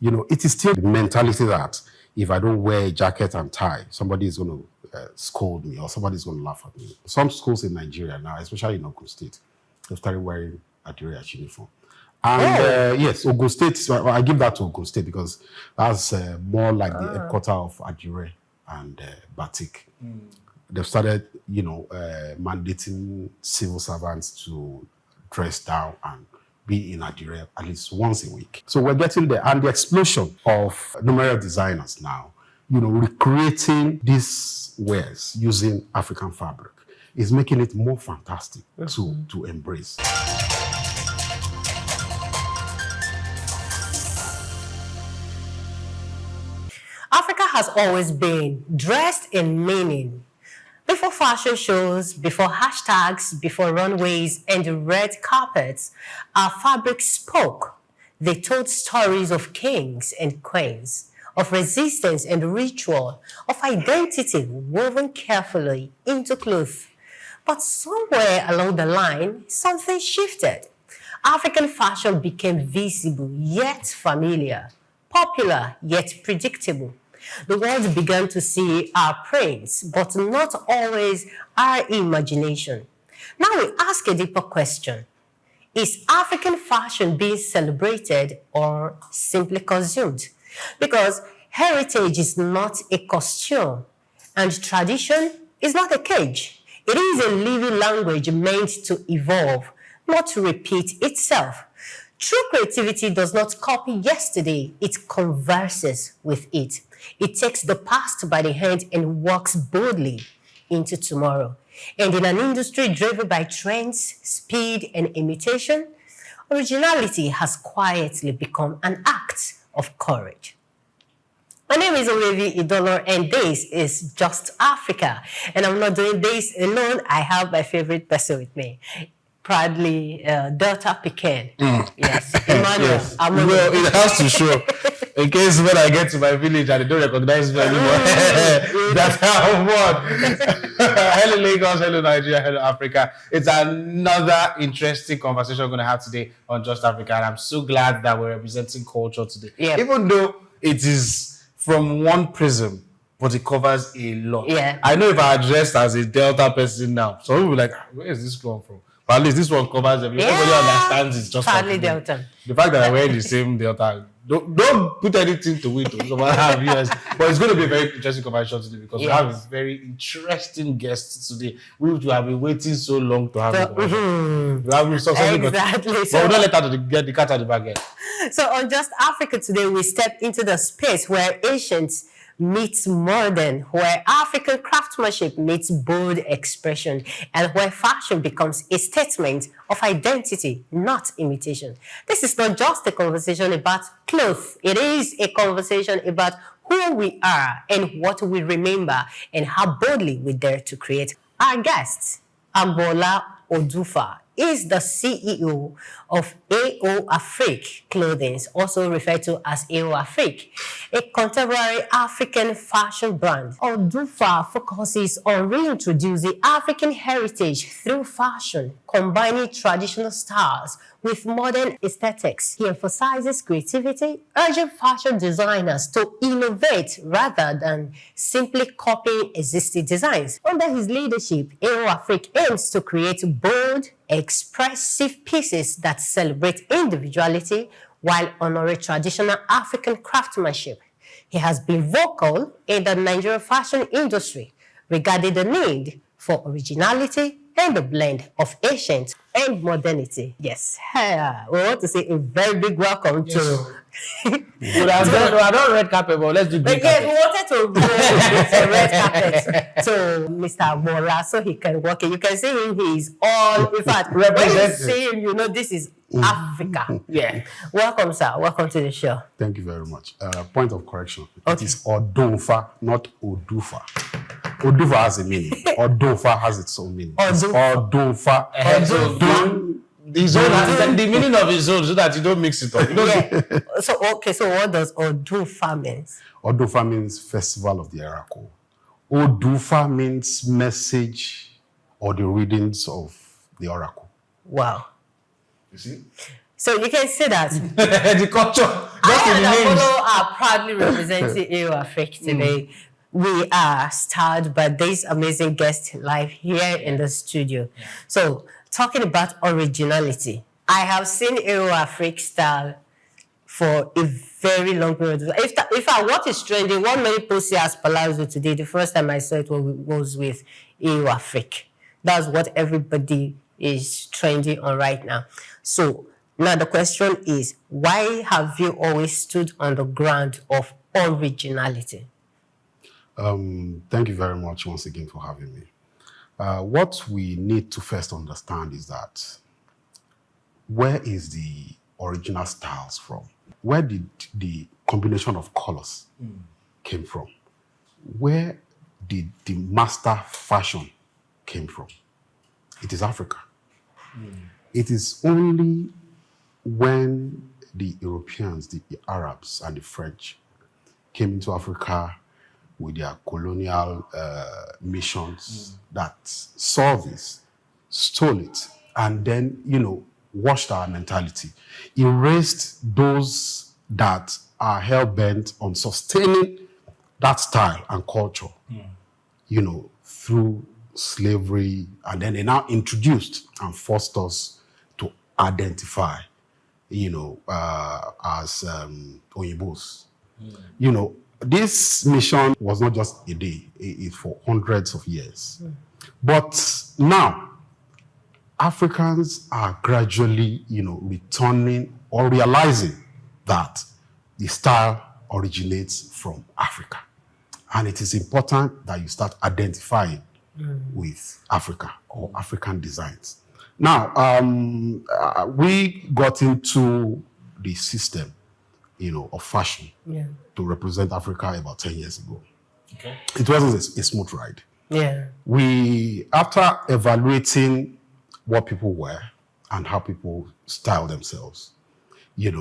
you know, it is still the mentality that if I don't wear a jacket and tie, somebody is going to scold me or somebody is going to laugh at me. Some schools in Nigeria now, especially in Ogun State, they've started wearing Adire as uniform. And yes, Ogun State, I give that to Ogun State because that's more like the headquarter of Adire and Batik. They've started, you know, mandating civil servants to dress down and be in Adire at least once a week. So we're getting there. And the explosion of numerous designers now, you know, recreating these wares using African fabric is making it more fantastic to embrace. Africa has always been dressed in meaning. Before fashion shows, before hashtags, before runways and red carpets, our fabric spoke. They told stories of kings and queens, of resistance and ritual, of identity woven carefully into clothes. But somewhere along the line, something shifted. African fashion became visible yet familiar, popular yet predictable. The world began to see our prints, but not always our imagination. Now we ask a deeper question. Is African fashion being celebrated or simply consumed? Because heritage is not a costume, and tradition is not a cage. It is a living language meant to evolve, not to repeat itself. True creativity does not copy yesterday, it converses with it. It takes the past by the hand and walks boldly into tomorrow. And in an industry driven by trends, speed, and imitation, originality has quietly become an act of courage. My name is Olevi Idolo, and this is Just Africa. And I'm not doing this alone. I have my favorite person with me. Proudly, Delta Pecan. Yes, Emmanuel. Yes. Well, it has to show. In case when I get to my village and they don't recognize me anymore, that's how I'm on. Hello Lagos, hello Nigeria, hello Africa. It's another interesting conversation we're going to have today on Just Africa, and I'm so glad that we're representing culture today. Yep. Even though it is from one prism, but it covers a lot. Yeah. I know if I addressed as a Delta person now, some people will be like, where is this come from? But at least this one covers everything. Everybody understands it's just Proudly like Delta. The fact that I'm wearing the same Delta, don't put anything to it. But it's going to be a very interesting conversation today because we have a very interesting guest today, which we have been waiting so long to have. Exactly. But we don't let her get the cat out of the bag yet. So on Just Africa today, we step into the space where ancient meets modern, where African craftsmanship meets bold expression, and where fashion becomes a statement of identity, not imitation. This is not just a conversation about clothes. It is a conversation about who we are and what we remember and how boldly we dare to create. Our guest, Agboola Odunfa, is the CEO of Aoafriq Clothing, also referred to as Aoafriq, a contemporary African fashion brand. Odunfa focuses on reintroducing African heritage through fashion, combining traditional styles with modern aesthetics. He emphasizes creativity, urging fashion designers to innovate rather than simply copying existing designs. Under his leadership, Aoafriq aims to create bold, expressive pieces that celebrate individuality while honoring traditional African craftsmanship. He has been vocal in the Nigerian fashion industry regarding the need for originality and the blend of ancient and modernity. Yes, we want to say a very big welcome to... I don't red carpet, but let's do green carpet. We wanted to go with a red carpet to Mr. Agboola so he can walk in. You can see him, he's all, in fact, when you see him, you know this is Africa. Yeah. Welcome, sir. Welcome to the show. Thank you very much. Point of correction. It is Odunfa, not Odufa. Odufa has a meaning. Odunfa has its own meaning. Odunfa. The meaning of his own, so that you don't mix it up. So what does Odunfa mean? Odunfa means Festival of the Oracle. Odufa means message or the readings of the oracle. Wow. You see? So you can see that. The culture, just I in the and names. Agboola are proudly representing Aoafriq today. We are starred by this amazing guest live here in the studio. So, talking about originality, I have seen Aoafriq style for a very long period. If I what is trending, what many people see as palazzo today, the first time I saw it was with Aoafriq. That's what everybody is trending on right now. So now the question is, why have you always stood on the ground of originality? Thank you very much once again for having me. What we need to first understand is that where is the original styles from? Where did the combination of colors came from? Where did the master fashion came from? It is Africa. It is only when the Europeans, the Arabs and the French came into Africa with their colonial missions that saw this, stole it, and then, washed our mentality, erased those that are hell-bent on sustaining that style and culture, through slavery, and then they now introduced and forced us to identify, as Oyinbos. This mission was not just a day, it's for hundreds of years. But now, Africans are gradually, returning or realizing that the style originates from Africa. And it is important that you start identifying with Africa or African designs. Now, we got into the system, of fashion to represent Africa about 10 years ago. Okay. It wasn't a smooth ride. Yeah. We, after evaluating what people wear and how people style themselves, it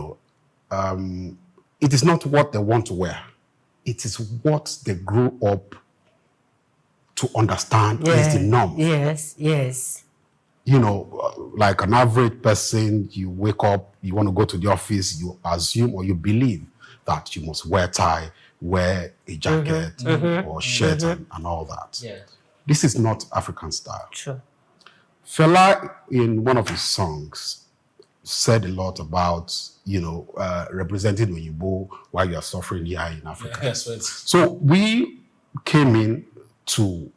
is not what they want to wear. It is what they grew up to understand is the norm. Yes, yes. Like an average person, you wake up, you want to go to the office, you assume or you believe that you must wear tie, wear a jacket or shirt and all that. Yeah. This is not African style. True. Fela, in one of his songs, said a lot about, representing Oyinbo while you are suffering here in Africa. Yes, right. So we came in to,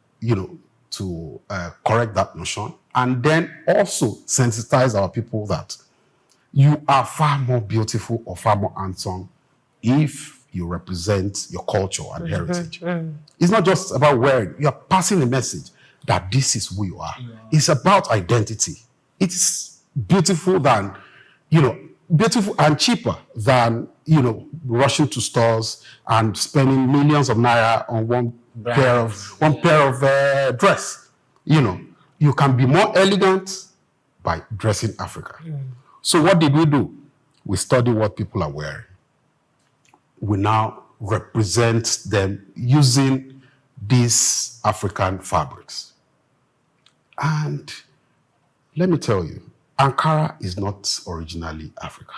correct that notion and then also sensitize our people that you are far more beautiful or far more handsome if you represent your culture and heritage. It's not just about wearing, you're passing a message that this is who you are. It's about identity. It's beautiful than, beautiful and cheaper than, rushing to stores and spending millions of naira on one pair of dress. You can be more elegant by dressing Africa. So what did we do? We study what people are wearing. We now represent them using these African fabrics. And let me tell you, Ankara is not originally Africa.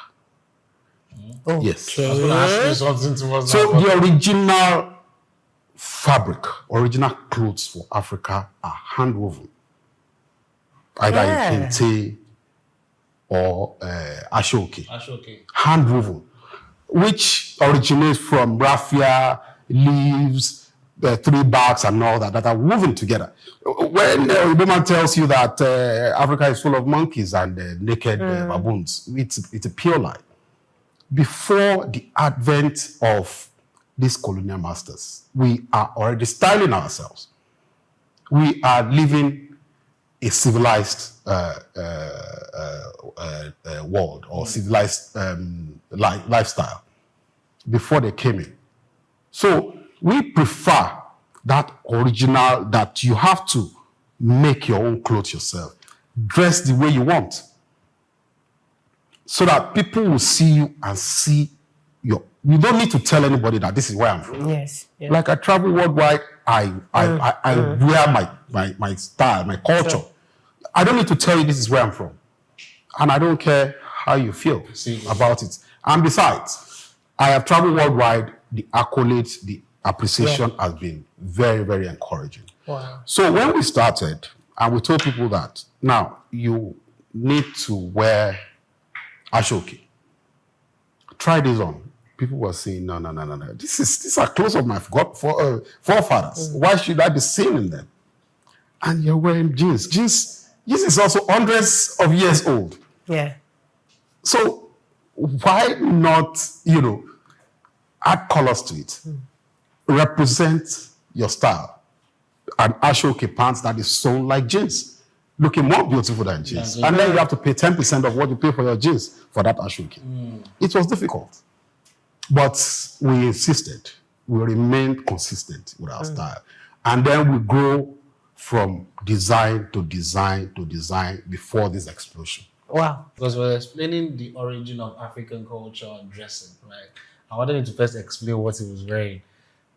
Okay. Yes. I was going to ask you something towards So that. the original fabric, original clothes for Africa are hand-woven. Either in kente or ashoke. Okay. Hand-woven, which originates from raffia, leaves, the 3 barks and all that are woven together. When a woman tells you that Africa is full of monkeys and naked baboons, it's a pure lie. Before the advent of these colonial masters, we are already styling ourselves. We are living a civilized world or civilized lifestyle before they came in. So we prefer that original, that you have to make your own clothes yourself, dress the way you want, so that people will see you and see your. You don't need to tell anybody that this is where I'm from. Yes. Yeah. Like I travel worldwide, I wear my style, my culture. I don't need to tell you this is where I'm from. And I don't care how you feel See. about it. And besides, I have traveled worldwide. The accolades, the appreciation has been very, very encouraging. Wow. So when we started, and we told people that now you need to wear ashoke. Try this on. People were saying, no. These are clothes of my forefathers. Why should I be seen in them? And you're wearing jeans. Jeans is also hundreds of years old. Yeah. So why not, add colors to it? Represent your style. An ashoke pants that is sewn like jeans, looking more beautiful than jeans. And then you have to pay 10% of what you pay for your jeans for that ashoke. It was difficult. But we insisted. We remained consistent with our style. And then we grow from design to design to design before this explosion. Wow. Because we're explaining the origin of African culture and dressing, right? I wanted you to first explain what it was wearing,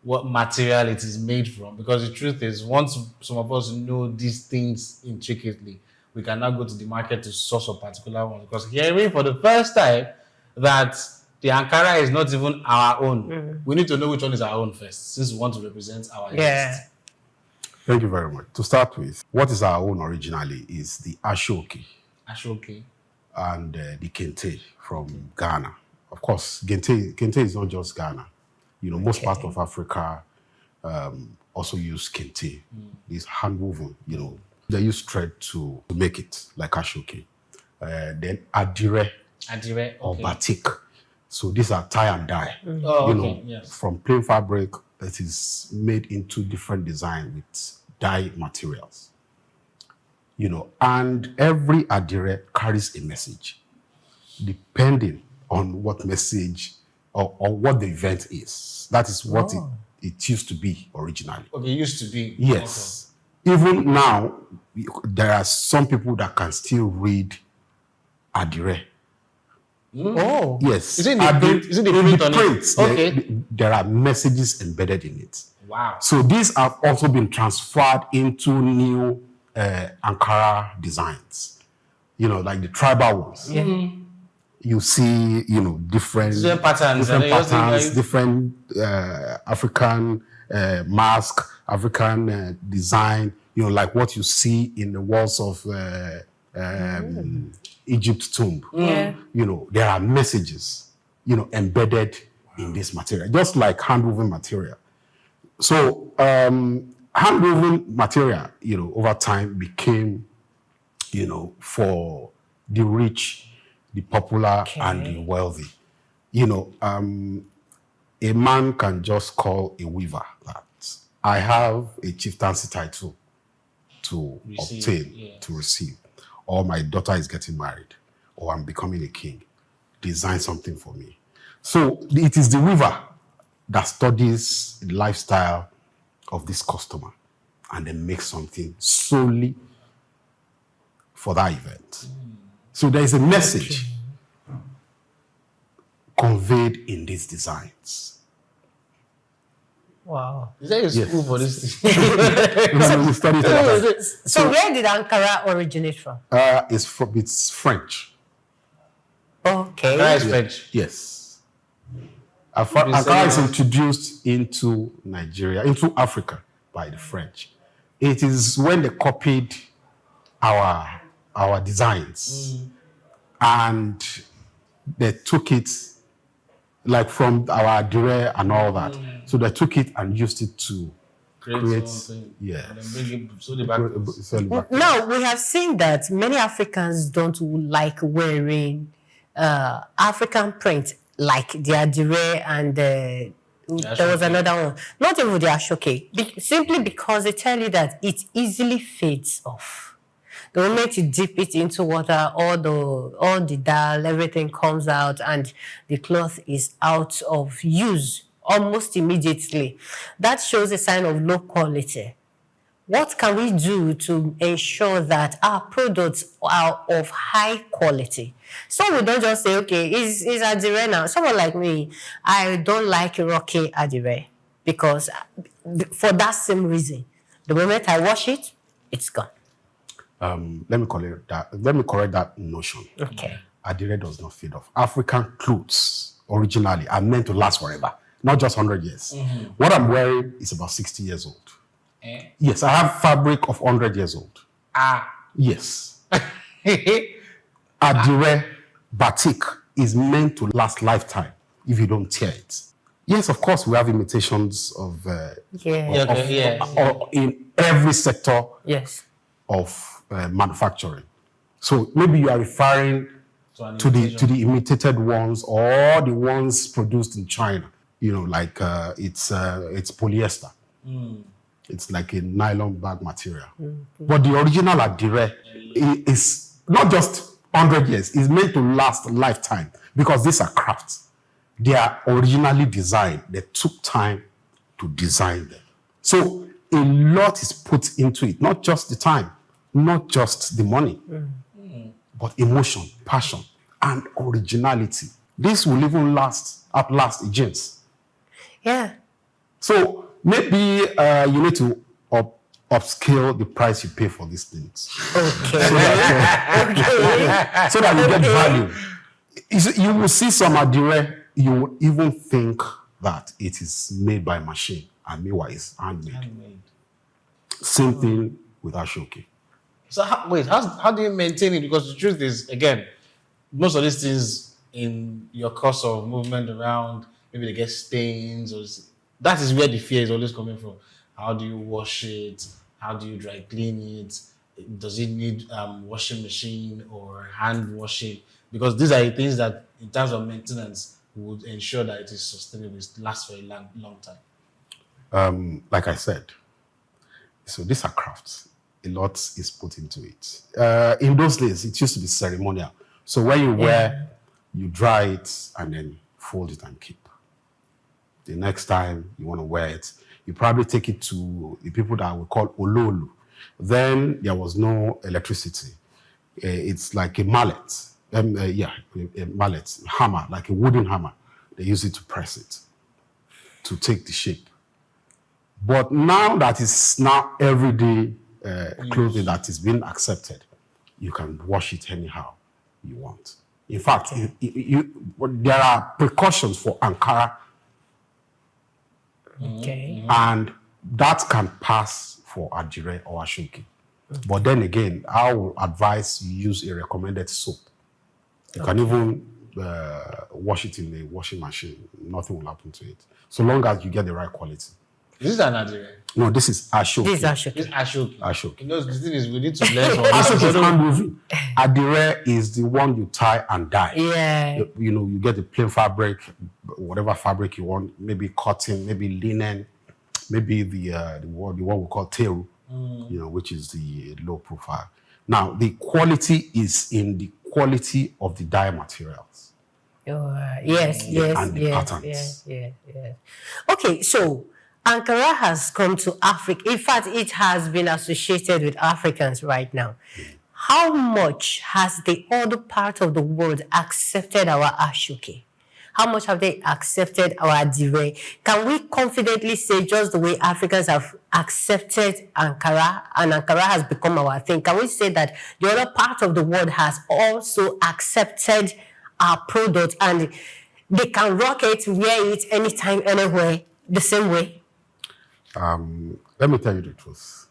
what material it is made from. Because the truth is, once some of us know these things intricately, we can now go to the market to source a particular one. Because hearing for the first time that the Ankara is not even our own, we need to know which one is our own first, since we want to represent our guest. Thank you very much. To start with, what is our own originally is the ashoke. Ashoke. And the kente from Ghana. Of course, kente is not just Ghana. Most parts of Africa also use kente. It's hand-woven, They use thread to make it, like ashoke. Then adire or batik. So these are tie and dye. From plain fabric that is made into different design with dye materials. And every adire carries a message, depending on what message or what the event is. That is what it used to be originally. Okay, it used to be. Yes. Okay. Even now, there are some people that can still read adire. Oh. Yes. Is it the print on print, it? Okay. There are messages embedded in it. Wow. So these have also been transferred into new Ankara designs, like the tribal ones. Yeah. You see, different patterns, different African mask, African design, like what you see in the walls of Egypt's tomb. Yeah. There are messages, embedded in this material, just like hand-woven material. So hand-woven material, over time became, for the rich, the popular, and the wealthy. A man can just call a weaver that I have a chieftaincy title to receive, or my daughter is getting married, or I'm becoming a king. Design something for me. So it is the weaver that studies the lifestyle of this customer and then makes something solely for that event. So there is a message conveyed in these designs. Wow. Is there a school for this? We studied it. So where did Ankara originate from? It's French. Okay. Ankara is French. Yes. Ankara is introduced into Nigeria, into Africa by the French. It is when they copied our designs and they took it like from our adire and all that. So they took it and used it to create something. Yes. And then bring it, so the back. Sell it back. Now, we have seen that many Africans don't like wearing African print, like the adire and there was another one. Not even the ashoke, simply because they tell you that it easily fades off. The moment you dip it into water, all the dye, everything comes out, and the cloth is out of use almost immediately. That shows a sign of low quality. What can we do to ensure that our products are of high quality? So we don't just say, okay, is adire now. Someone like me, I don't like rocky adire because for that same reason, the moment I wash it, it's gone. Let me correct that notion. Okay. Adire does not fade off. African clothes, originally, are meant to last forever, not just 100 years. What I'm wearing is about 60 years old. Yes, I have fabric of 100 years old. Yes. Adire batik is meant to last lifetime if you don't tear it. Yes, of course, we have imitations of, in every sector of manufacturing. So maybe you are referring to the imitated ones or the ones produced in China. You know, like it's polyester. It's like a nylon bag material. But the original Adire is not just 100 years. It's meant to last a lifetime because these are crafts. They are originally designed. They took time to design them. So a lot is put into it, not just the time, not just the money, but emotion, passion, and originality. This will even outlast agents. Yeah. So maybe you need to upscale the price you pay for these things. Okay. So that you get value. You will see some Adire, you will even think that it is made by machine, and meanwhile it's handmade. Same thing with Ashoki. So how do you maintain it? Because the truth is, again, most of these things in your course of movement around, maybe they get stains, or that is where the fear is always coming from. How do you wash it? How do you dry clean it? Does it need washing machine or hand washing? Because these are the things that, in terms of maintenance, would ensure that it is sustainable, it lasts for a long time. Like I said, so these are crafts. A lot is put into it. In those days, it used to be ceremonial. So when you wear, you dry it and then fold it and keep. The next time you want to wear it, you probably take it to the people that we call Ololu. Then there was no electricity. It's like a mallet. A mallet, hammer, like a wooden hammer. They use it to press it, to take the shape. But now that is now everyday clothing that is being accepted, you can wash it anyhow you want. In fact, there are precautions for Ankara, and that can pass for Adire or Ashoki. But then again, I will advise you use a recommended soap. You can even wash it in a washing machine. Nothing will happen to it, so long as you get the right quality. Is this an Adire? No, this is Ashoki. This is Ashoki. This is Ashoki. Ashoki. You know, the thing is, we need to learn from Ashoki is hand woven. Adire is the one you tie and dye. Yeah. You know, you get the plain fabric, whatever fabric you want, maybe cotton, maybe linen, maybe the one we call teru, you know, which is the low profile. Now, the quality is in the quality of the dye materials. Yes. And the patterns. Yes. Okay, so Ankara has come to Africa. In fact, it has been associated with Africans right now. How much has the other part of the world accepted our Ashoki? How much have they accepted our Adire? Can we confidently say, just the way Africans have accepted Ankara and Ankara has become our thing, can we say that the other part of the world has also accepted our product and they can rock it, wear it anytime, anywhere, the same way? Let me tell you the truth.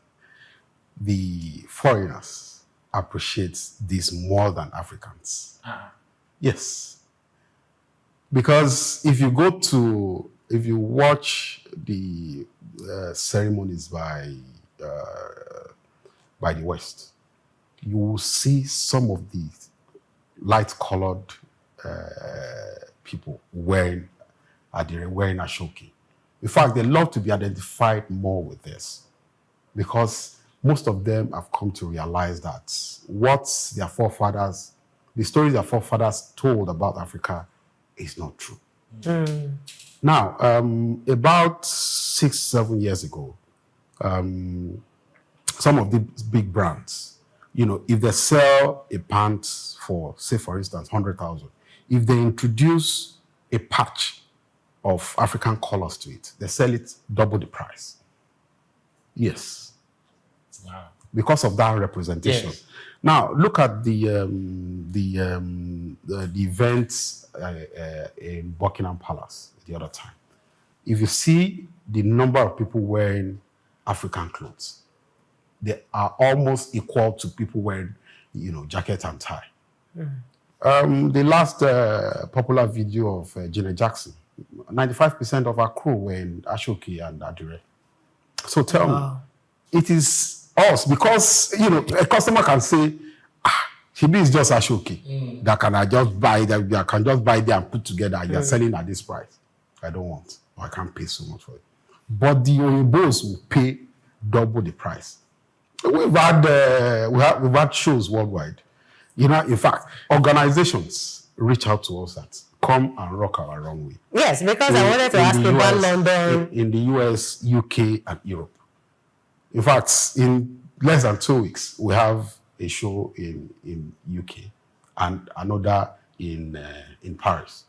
The foreigners appreciate this more than Africans. Yes. Because if you watch the ceremonies by the West, you will see some of the light-colored people wearing Adire, wearing Ashoki. In fact, they love to be identified more with this because most of them have come to realize that what their forefathers, the stories their forefathers told about Africa is not true. Now, about 6-7 years ago, some of these big brands, you know, if they sell a pant for, say, for instance, 100,000, if they introduce a patch of African colors to it, they sell it double the price. Yes. Wow. because of that representation. Yes. Now, look at the events in Buckingham Palace the other time. If you see the number of people wearing African clothes, they are almost equal to people wearing, jacket and tie. The last popular video of Janet Jackson, 95% of our crew were in Ashoki and Adire. So tell me, it is us because a customer can say, Shibi is just Ashoki. That can I just buy that? I can just buy there and put together. And you're selling at this price. I don't want. Or I can't pay so much for it. But the Oyinbos will pay double the price. We've had shows worldwide. In fact, organizations reach out to us that come and rock our runway. Yes, because I wanted to ask you about London. In the US, UK, and Europe. In fact, in less than 2 weeks, we have a show in UK and another in Paris.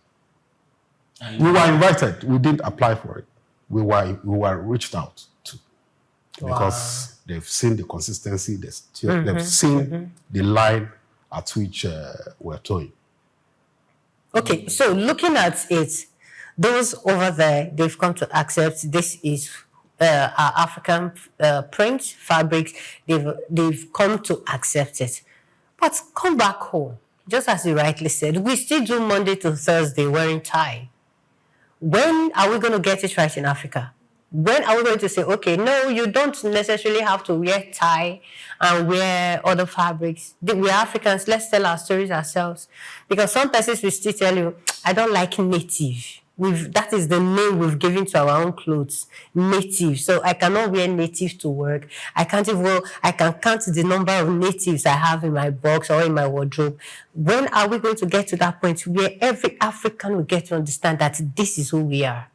We were invited. We didn't apply for it. We were reached out to because they've seen the consistency. They've seen the line at which we're towing. Okay, so looking at it, those over there, they've come to accept this is our African print fabrics. They've come to accept it. But come back home, just as you rightly said, we still do Monday to Thursday wearing tie. When are we going to get it right in Africa? When are we going to say, okay, no, you don't necessarily have to wear tie and wear other fabrics. We're Africans, let's tell our stories ourselves. Because some persons will still tell you, I don't like native. That is the name we've given to our own clothes, native. So I cannot wear native to work. I can count the number of natives I have in my box or in my wardrobe. When are we going to get to that point where every African will get to understand that this is who we are?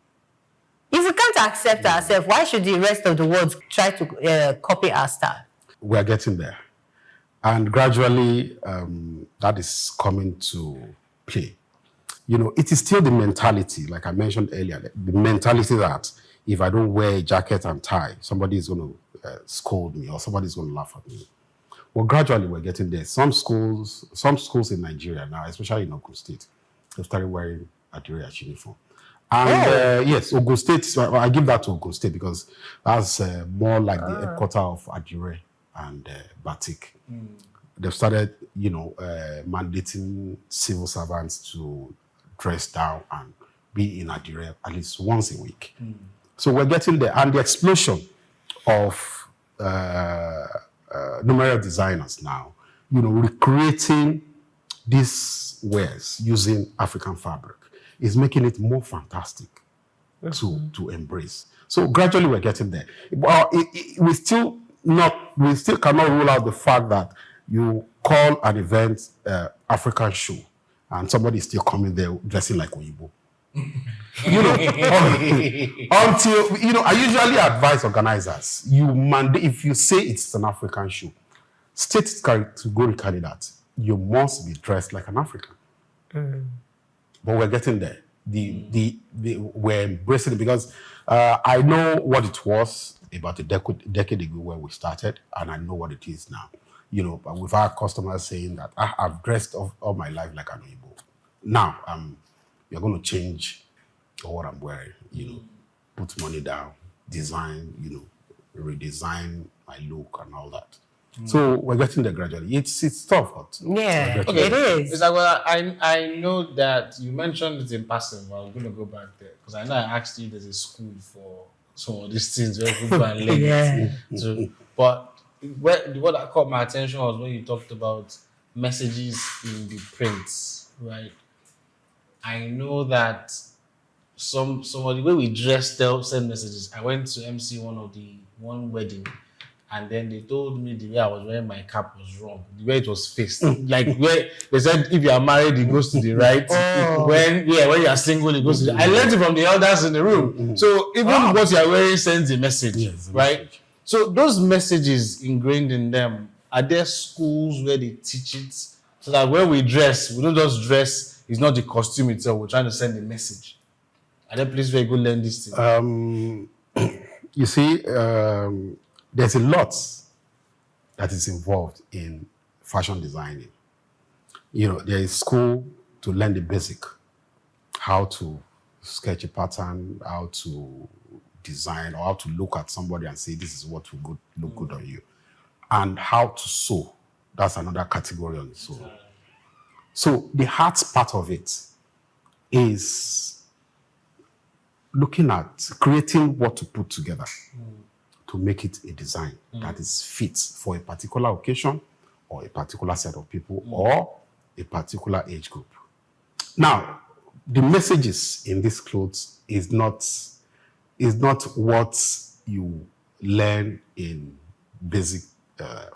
If we can't accept ourselves, why should the rest of the world try to copy our style? We're getting there. And gradually, that is coming to play. It is still the mentality, like I mentioned earlier, the mentality that if I don't wear a jacket and tie, somebody is going to scold me or somebody is going to laugh at me. Well, gradually, we're getting there. Some schools in Nigeria now, especially in Ogun State, they've started wearing Adire uniform. And yes, Ogun State, I give that to Ogun State because that's more like the headquarters of Adire and Batik. They've started, mandating civil servants to dress down and be in Adire at least once a week. So we're getting there. And the explosion of numerous designers now, recreating these wares using African fabric is making it more fantastic to embrace. So gradually we're getting there. But we still cannot rule out the fact that you call an event African show and somebody is still coming there dressing like Oyibo. Until I usually advise organizers, if you say it's an African show, state category candidate, you must be dressed like an African. But we're getting there. We're embracing it because I know what it was about a decade ago when we started, and I know what it is now. But we've had customers saying that I've dressed all my life like an Igbo. Now, you're going to change what I'm wearing. Put money down, design, redesign my look and all that. So we're getting there gradually. It's tough, but yeah, okay. It is. It's like, well, I know that you mentioned it in passing, but I'm going to go back there because I know I asked you there's a school for some of these things where people go and learn it. So, but what that caught my attention was when you talked about messages in the prints, right? I know that somebody when we dressed send messages. I went to MC one wedding. And then they told me the way I was wearing my cap was wrong. The way it was faced. Like where they said if you are married, it goes to the right. When you are single, it goes to the I learned it from the elders in the room. So even what you are wearing sends a message, right? So those messages ingrained in them, are there schools where they teach it? So that when we dress, we don't just dress, it's not the costume itself, we're trying to send a message. Are there places where you go learn this thing? You see, there's a lot that is involved in fashion designing. There is school to learn the basic, how to sketch a pattern, how to design, or how to look at somebody and say, this is what will look good on you. And how to sew. That's another category on its own. So the art part of it is looking at creating what to put together to make it a design that is fit for a particular occasion or a particular set of people or a particular age group. Now, the messages in these clothes is not what you learn in basic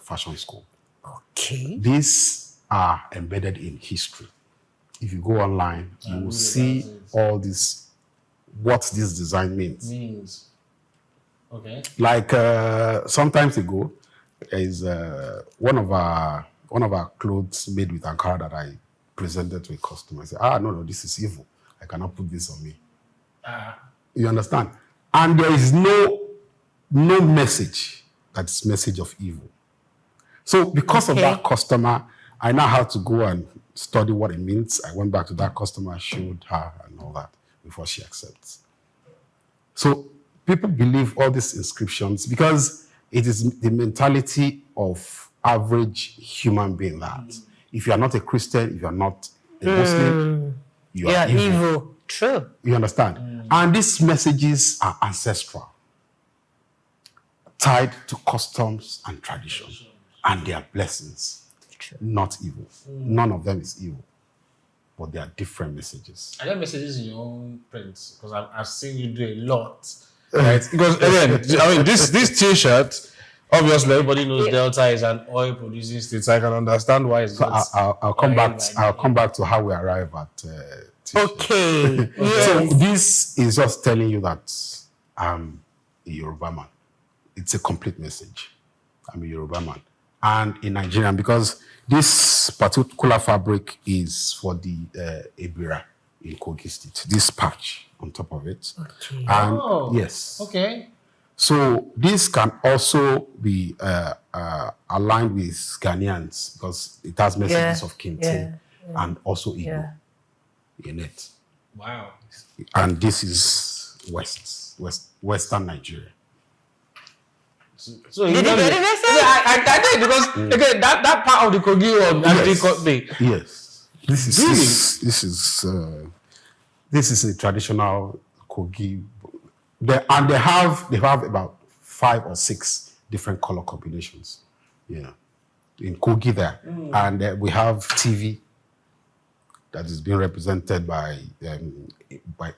fashion school. Okay. These are embedded in history. If you go online, you will see all this, what this design means. Okay. Like sometimes ago, there is one of our clothes made with Ankara that I presented to a customer. I said, no, this is evil. I cannot put this on me. You understand? And there is no message that's message of evil. So because of that customer, I now had to go and study what it means. I went back to that customer, showed her and all that before she accepts. So people believe all these inscriptions because it is the mentality of average human being that if you are not a Christian, if you are not a Muslim, you are evil. True. You understand? And these messages are ancestral, tied to customs and tradition, and they are blessings, not evil. None of them is evil, but they are different messages. Are there messages in your own print? Because I've seen you do a lot, right? Because again, I mean, this T-shirt, obviously everybody knows Delta is an oil producing state, so I can understand why it's. So I'll come back. I'll come back to how we arrive at. T-shirt. Okay. So this is just telling you that I'm a Yoruba man. It's a complete message. I'm a Yoruba man. And a Nigerian, because this particular fabric is for the Ebira in Kogi State. This patch on top of it. Okay. And yes. Okay. So this can also be aligned with Ghanaians because it has messages of Kente and also Igbo in it. Wow. And this is Western Nigeria. So Did you get it? I did because again that part of the Kogi one actually caught me. Yes. This is a traditional Kogi. They have about 5 or 6 different color combinations. In Kogi there. And we have TV that is being represented by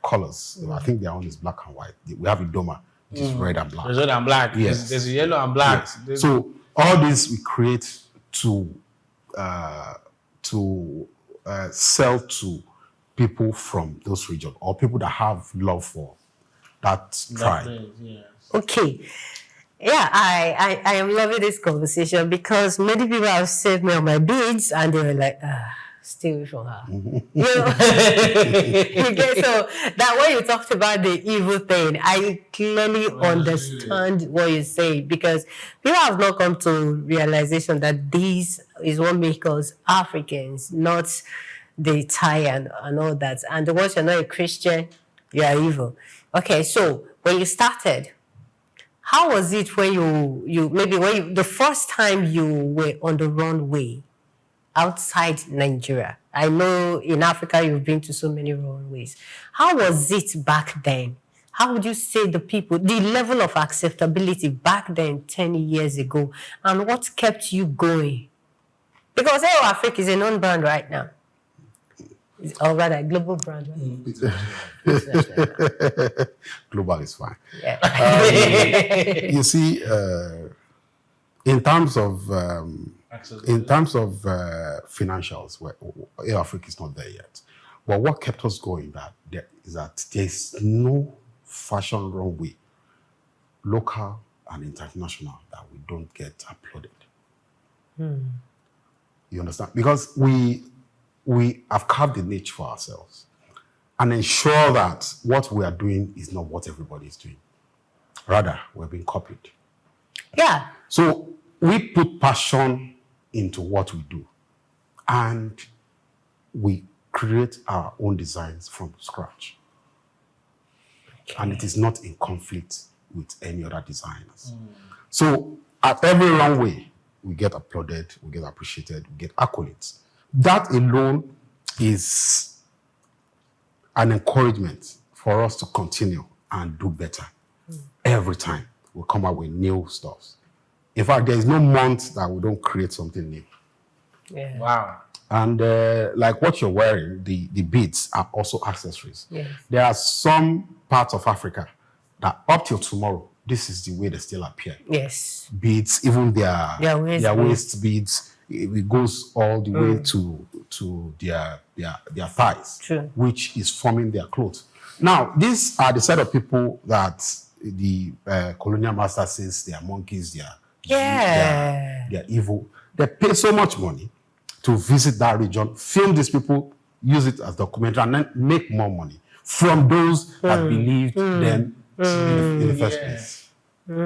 colors. I think their own is black and white. We have Idoma, which is red and black. There's red and black. Yes. There's yellow and black. Yes. So all this we create to sell to people from those regions or people that have love for that tribe. Okay. Yeah, I am loving this conversation because many people have saved me on my beads and they were like, stay away from her. Okay, so that when you talked about the evil thing, I clearly understand what you say because people have not come to realization that this is what makes us Africans, not the Thai and all that. And once you're not a Christian, you are evil. Okay, so when you started, how was it when the first time you were on the runway outside Nigeria? I know in Africa you've been to so many runways. How was it back then? How would you say the level of acceptability back then 10 years ago, and what kept you going? Because Aoafriq is a known brand right now. Or rather, a global brand. Right? Global is fine. Yeah. You see, in terms of financials, Aoafriq is not there yet. But what kept us going is that there's no fashion runway, local and international, that we don't get applauded. You understand? Because we have carved a niche for ourselves and ensure that what we are doing is not what everybody is doing. Rather, we're being copied. Yeah. So we put passion into what we do, and we create our own designs from scratch. And it is not in conflict with any other designers. So at every runway, we get applauded, we get appreciated, we get accolades. That alone is an encouragement for us to continue and do better. Every time we come out with new stuff. In fact, there is no month that we don't create something new. Yeah. Wow. And like what you're wearing, the beads are also accessories. Yes. There are some parts of Africa that up till tomorrow, this is the way they still appear. Yes. Beads, even their waist beads, it goes all the way to their thighs, True. which is forming their clothes. Now, these are the set of people that the colonial master says they are monkeys, they are evil. They pay so much money to visit that region, film these people, use it as documentary, and then make more money from those that believed them in the first place.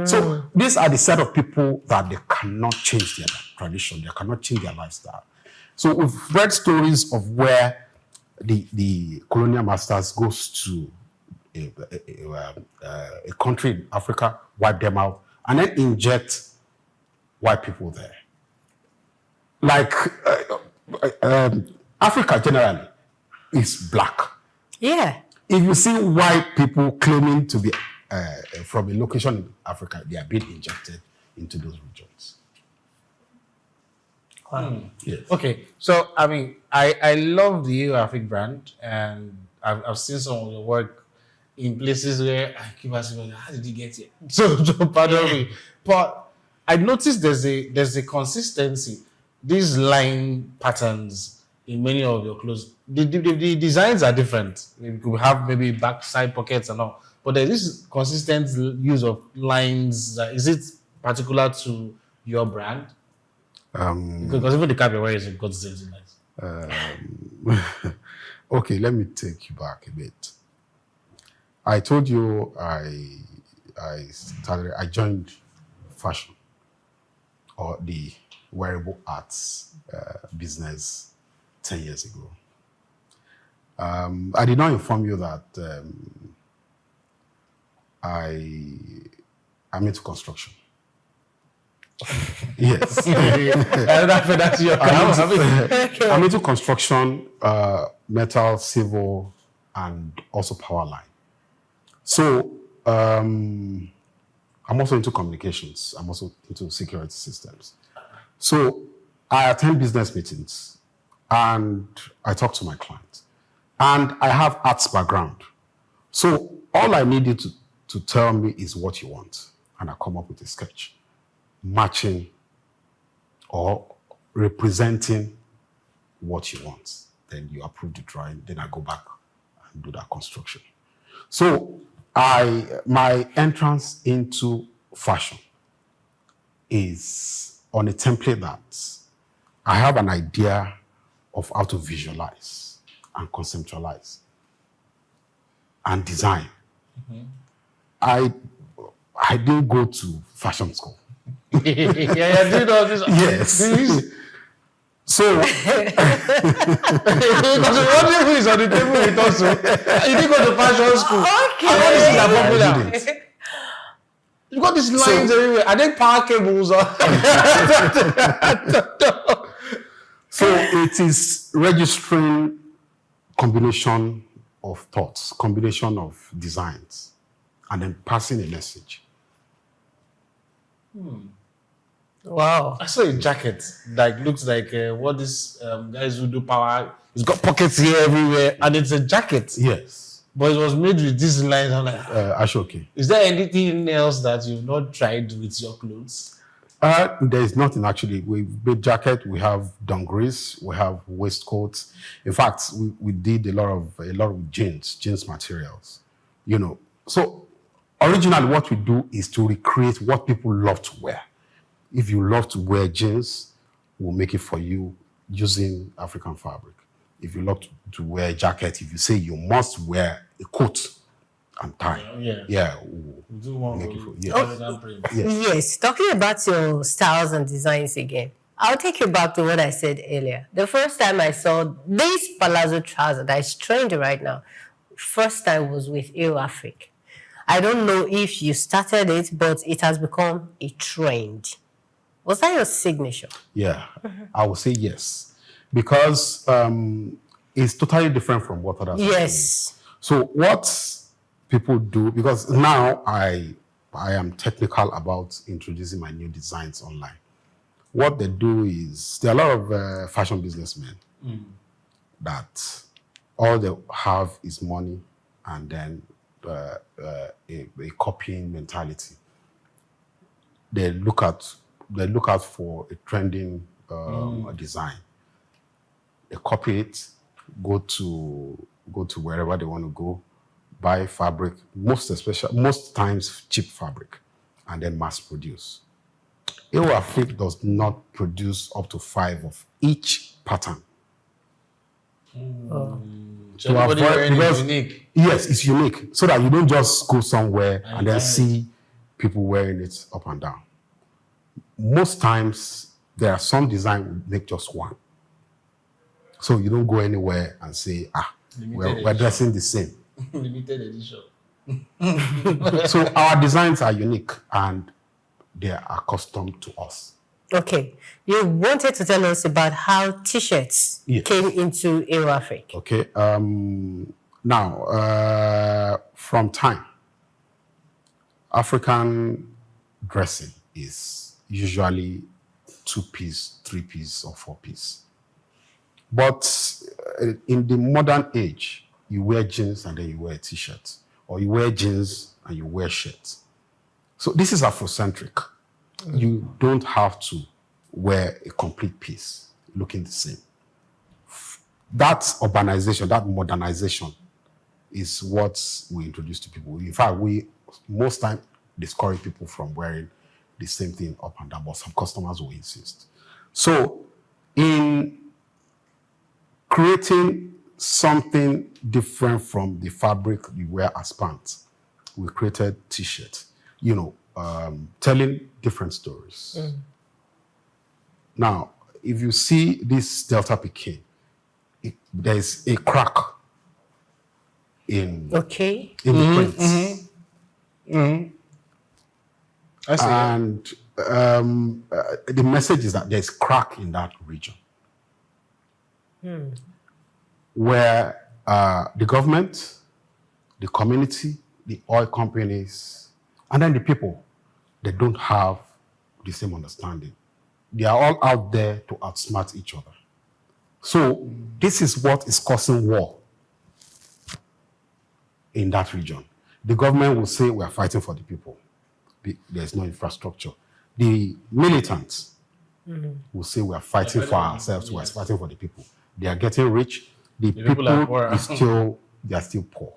So these are the set of people that they cannot change their tradition, they cannot change their lifestyle. So we've read stories of where the colonial masters goes to a country in Africa, wipe them out, and then inject white people there. Like Africa generally is black. Yeah. If you see white people claiming to be from a location in Africa, they are being injected into those regions. Wow. Yes. Okay, so I mean, I love the Aoafriq brand, and I've seen some of your work in places where I keep asking, how did you get here? So pardon me, but I noticed there's a consistency. These line patterns in many of your clothes, the designs are different. You could have maybe backside pockets and all, but there's this consistent use of lines. Is it particular to your brand? Because even the cap you're wearing is got the same lines. Okay, let me take you back a bit. I told you I joined fashion, or the wearable arts business 10 years ago. I did not inform you that I'm into construction. Yes. I'm into construction, metal, civil, and also power line. So I'm also into communications. I'm also into security systems. So I attend business meetings and I talk to my clients. And I have arts background. So all I need you to tell me is what you want. And I come up with a sketch matching or representing what you want. Then you approve the drawing. Then I go back and do that construction. So my entrance into fashion is on a template that I have an idea of how to visualize and conceptualize and design. I didn't go to fashion school. Yeah, did all this. Yes. So because what is on the table with us, you didn't go to fashion school. Okay. And all these things are popular. didn't. You've got these lines everywhere. I think power cables are. So it is registering combination of thoughts, combination of designs, and then passing a message. Wow. I saw a jacket that looks like what these guys who do power. It's got pockets here everywhere, and it's a jacket. Yes. But it was made with these lines. I'm like, Ashoke. is there anything else that you've not tried with your clothes? There is nothing actually. We made jacket, we have dungarees, we have waistcoats. In fact, we did a lot of jeans materials. You know. So originally what we do is to recreate what people love to wear. If you love to wear jeans, we'll make it for you using African fabric. If you love to wear a jacket, if you say you must wear a coat and tie, we'll do one Make it for for yes. African print. Yes, talking about your styles and designs again. I'll take you back to what I said earlier. The first time I saw this palazzo trouser that is trendy right now, first time was with Aoafriq. I don't know if you started it, but it has become a trend. Was that your signature? Yeah, I would say yes, because it's totally different from what others are doing. Yes. So what people do, because now I am technical about introducing my new designs online. What they do is, there are a lot of fashion businessmen that all they have is money and then a copying mentality. They look out for a trending design. They copy it, go to wherever they want to go, buy fabric, most times cheap fabric, and then mass produce. Aoafriq does not produce up to 5 of each pattern. So everybody wearing it is unique. Yes, it's unique. So that you don't just go somewhere and then see people wearing it up and down. Most times, there are some design will make just one. So you don't go anywhere and say, we're dressing the same. Limited edition. So our designs are unique and they are accustomed to us. Okay. You wanted to tell us about how T-shirts came into Aoafriq. Okay. Now, from time, African dressing is usually 2-piece, 3-piece, or 4-piece. But in the modern age, you wear jeans and then you wear a T-shirt, or you wear jeans and you wear shirts. So this is Afrocentric. You don't have to wear a complete piece looking the same. That urbanization, that modernization is what we introduce to people. In fact, we most time discourage people from wearing the same thing up and down, but some customers will insist. So in creating something different from the fabric you wear as pants, we created T-shirts, telling different stories. Now, if you see this Delta Pekin, there's a crack in the prints. I see. And the message is that there's crack in that region. Where the government, the community, the oil companies, and then the people, they don't have the same understanding. They are all out there to outsmart each other. So this is what is causing war in that region. The government will say we are fighting for the people. There's no infrastructure. The militants will say we are fighting for ourselves, we are fighting for the people. They are getting rich. The people are still poor.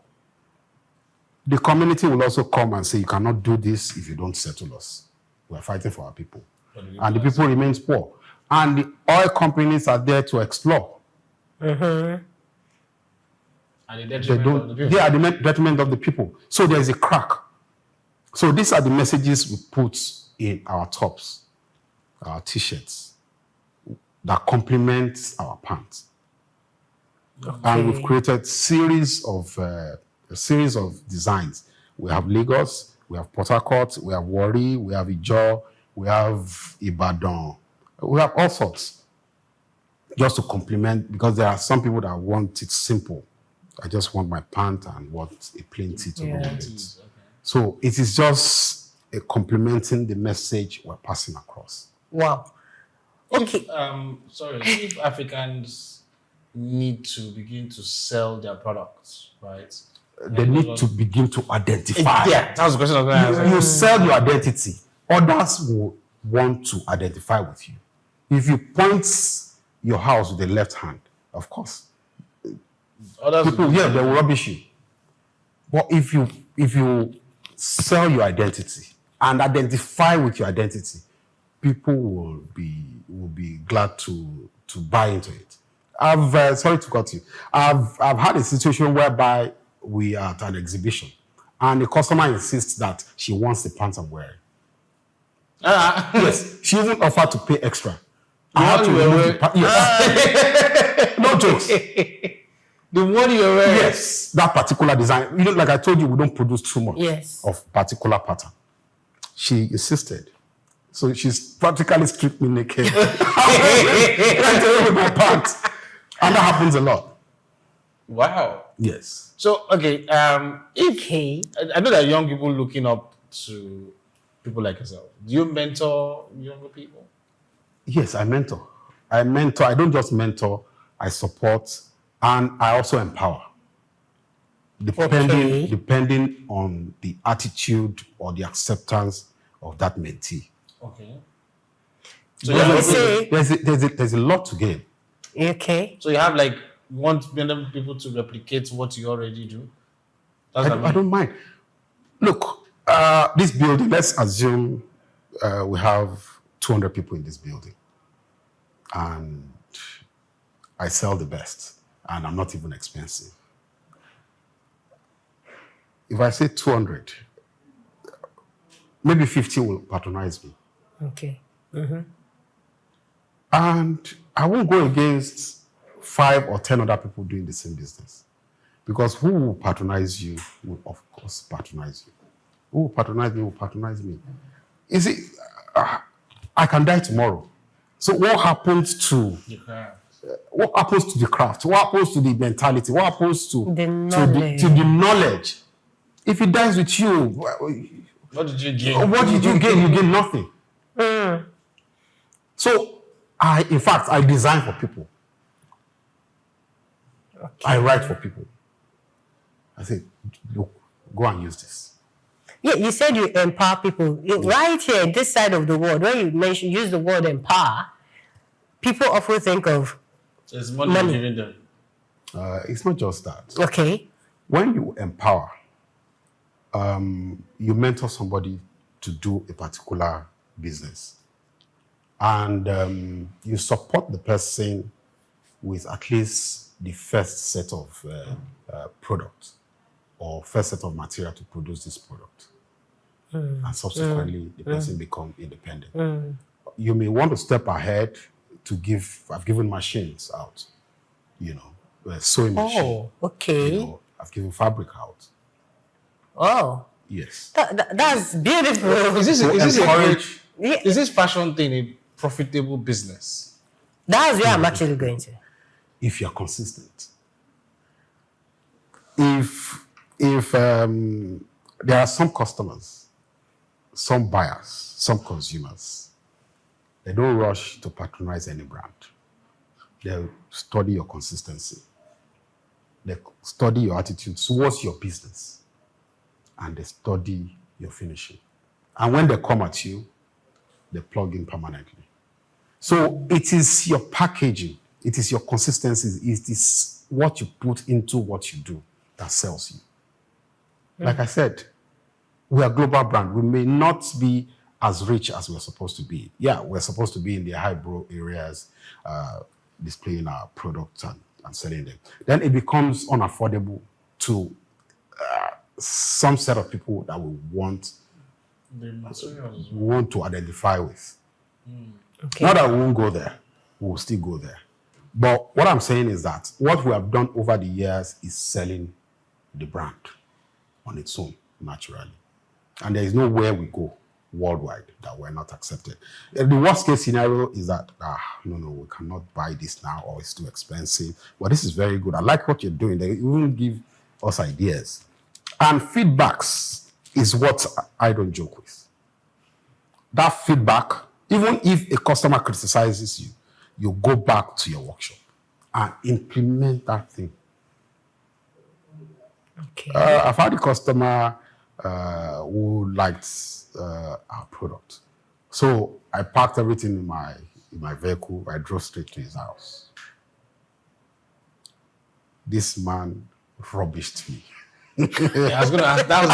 The community will also come and say, you cannot do this if you don't settle us. We are fighting for our people. And the people remains poor. And the oil companies are there to explore. And the detriment of the people. They are the detriment of the people. So there's a crack. So these are the messages we put in our tops, our T-shirts, that complement our pants. Okay. And we've created a series of designs. We have Lagos, we have Port Harcourt, we have Warri, we have Ijaw, we have Ibadan. We have all sorts. Just to complement, because there are some people that want it simple. I just want my pant and want a plain tee to go with it. Okay. So it is just complementing the message we're passing across. Wow. Okay. If Africans need to begin to sell their products, right? They need to begin to identify. Yeah, that was the question I was going to ask. You sell your identity. Others will want to identify with you. If you point your house with the left hand, of course, people, they will rubbish you. But if you sell your identity and identify with your identity, people will be glad to buy into it. Sorry to cut you. I've had a situation whereby we are at an exhibition and the customer insists that she wants the pants I'm wearing. Yes, she even offered to pay extra. I had to remove the pants. Yes. No jokes. The one you were wearing. Yes, that particular design. Like I told you, we don't produce too much of particular pattern. She insisted. So she's practically stripped me naked. With my pants. And that happens a lot. Wow. Yes. So, okay, I know that young people looking up to people like yourself. Do you mentor younger people? Yes, I mentor. I don't just mentor, I support, and I also empower. Depending on the attitude or the acceptance of that mentee. Okay. So there's a lot to gain. Okay. So you have like want people to replicate what you already do? I don't mind. Look, this building, let's assume we have 200 people in this building. And I sell the best. And I'm not even expensive. If I say 200, maybe 50 will patronize me. Okay. Mm-hmm. And I won't go against 5 or 10 other people doing the same business. Because who will patronize you will, of course, patronize you. Who will patronize me will patronize me. You see, I can die tomorrow. So what happens to the craft? What happens to the craft? What happens to the mentality? What happens to the knowledge? If it dies with you, what did you gain? What did you gain? You gain nothing. So, in fact, I design for people. Okay. I write for people. I say, look, go and use this. Yeah, you said you empower people. Right here, this side of the world, when you use the word empower, people often think of there's money giving them. It's not just that. Okay. When you empower, you mentor somebody to do a particular business. And you support the person with at least the first set of products or first set of material to produce this product. And subsequently, the person become independent. You may want to step ahead to I've given machines out, sewing machine. Oh, okay. I've given fabric out. Oh. Yes. That's beautiful. Is this fashion thing a profitable business? That's where I'm actually going to. If you're consistent. If there are some customers, some buyers, some consumers, they don't rush to patronize any brand. They study your consistency. They study your attitude towards your business. And they study your finishing. And when they come at you, they plug in permanently. So it is your packaging, it is your consistency, it is what you put into what you do that sells you. Like I said, we are a global brand. We may not be as rich as we're supposed to be. Yeah, we're supposed to be in the highbrow areas, displaying our products and selling them. Then it becomes unaffordable to some set of people that we want to identify with. Okay. Not that we won't go there, we will still go there. But what I'm saying is that what we have done over the years is selling the brand on its own, naturally. And there is nowhere we go worldwide that we're not accepted. The worst case scenario is that, no, we cannot buy this now or it's too expensive. But this is very good. I like what you're doing. They even give us ideas. And feedbacks is what I don't joke with. That feedback, even if a customer criticizes you, you go back to your workshop and implement that thing. Okay. I've had a customer who liked our product. So I packed everything in my vehicle. I drove straight to his house. This man rubbished me. I was going to ask. That was